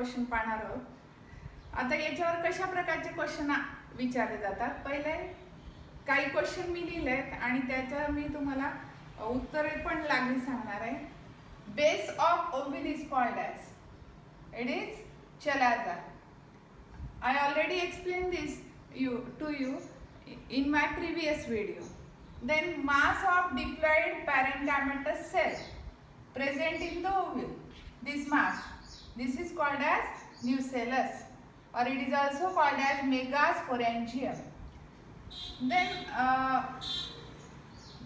Question पाहणार आहोत. आता याच्यावर कशा प्रकारचे क्वेश्चन विचारले जातात. पहिले काही क्वेश्चन मी लिहिलेत आणि त्याच्या मी तुम्हाला उत्तरे पण लागली सांगणार आहे. Base of oval is called as, it is chalaza. I already explained this to you in my previous video. Then mass of diploid parenchymatous cell present in the ovule. This mass, this is called as nucellus, or it is also called as megasporangium. Then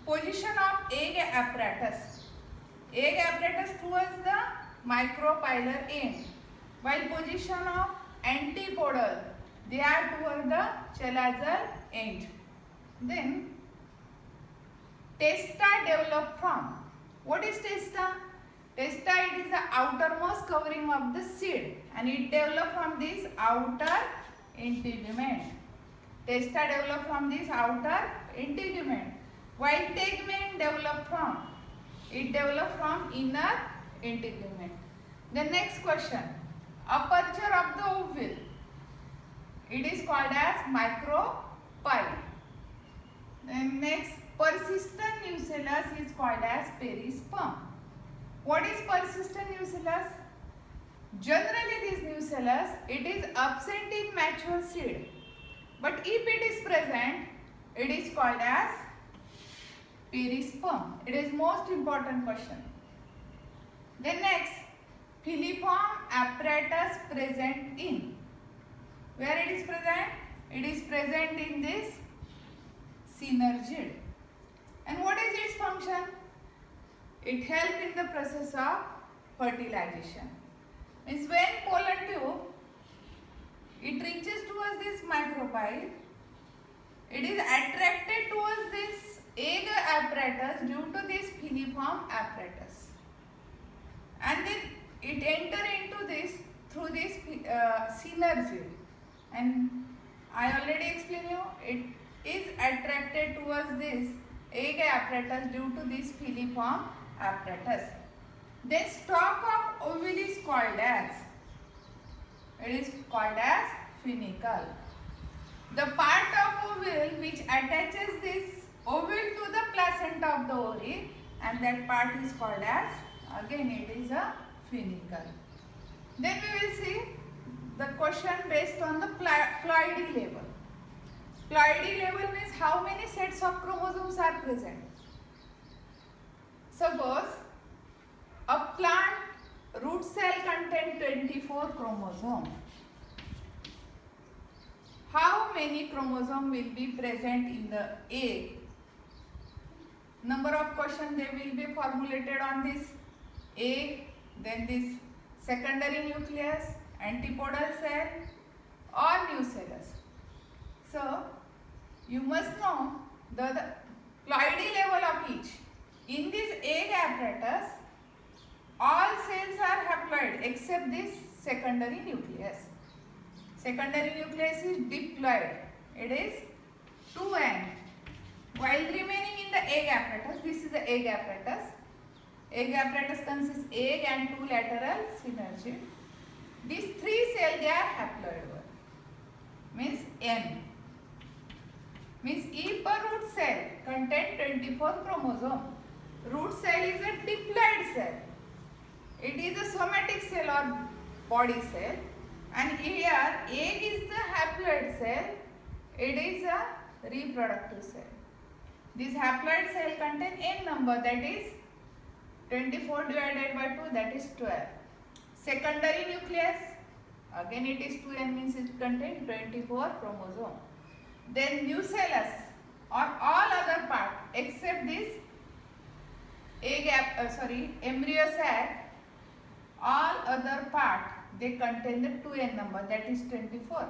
position of egg apparatus. Egg apparatus towards the micropylar end, while position of antipodal, they are toward the chalazal end. Then testa develop from, what is testa? Testa, it is the outermost covering of the seed and it develop from this outer integument. Testa develop from this outer integument, while tegument develop from, it develop from inner integument. The next question, aperture of the ovule, it is called as micropyle. Then next, persistent nucellus is called as perisperm. What is persistent nucellus? Generally this nucellus, it is absent in mature seed, but if it is present, it is called as perisperm. It is most important question. Then next, filiform apparatus present in, where it is present? It is present in this synergid. And what is its function? It helps in the process of fertilization. Means when pollen tube, it reaches towards this micropyle, it is attracted towards this egg apparatus due to this filiform apparatus, and then it enter into this through this synergy. And I already explained you, it is attracted towards this egg apparatus due to this filiform apparatus. Then stalk of ovule is called as, it is called as funicle. The part of ovule which attaches this ovule to the placenta of the ovary, and that part is called as, again it is a funicle. Then we will see the question based on the ploidy level. Ploidy level means how many sets of chromosomes are present. Suppose a plant root cell contains 24 chromosomes. How many chromosomes will be present in the egg? Number of questions they will be formulated on this egg, then this secondary nucleus, antipodal cell or nucellus. So you must know the ploidy level of each. In this egg apparatus, all cells are haploid except this secondary nucleus. Secondary nucleus is diploid. It is 2n. While remaining in the egg apparatus, this is the egg apparatus. Egg apparatus consists egg and two lateral synergids. These three cells, they are haploid one. Means n. Means if a root cell contains 24 chromosomes, root cell is a diploid cell. It is a somatic cell or body cell. And here egg is the haploid cell. It is a reproductive cell. This haploid cell contains n number, that is 24 divided by 2, that is 12. Secondary nucleus, again it is 2n, means it contains 24 chromosomes. Then nucellus or all other part except this embryo sac, all other part they contain the 2n number, that is 24.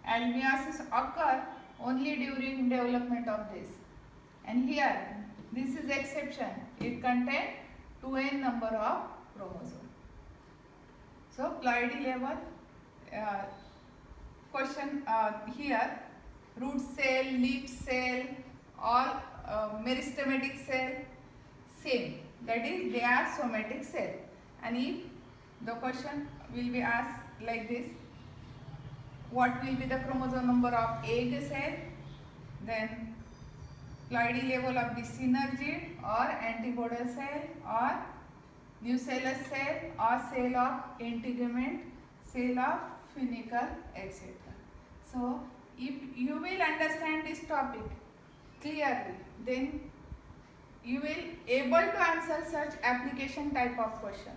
And meiosis occur only during development of this. And here this is exception, it contains 2n number of chromosomes. So ploidy level question here, root cell, leaf cell, all meristematic cell, same, that is they are somatic cell. And if the question will be asked like this. What will be the chromosome number of egg cell? Then ploidy level of the synergid or antibody cell or nucellus cell or cell of integument, cell of funicle, etc. So if you will understand this topic clearly, then you will able to answer such application type of question.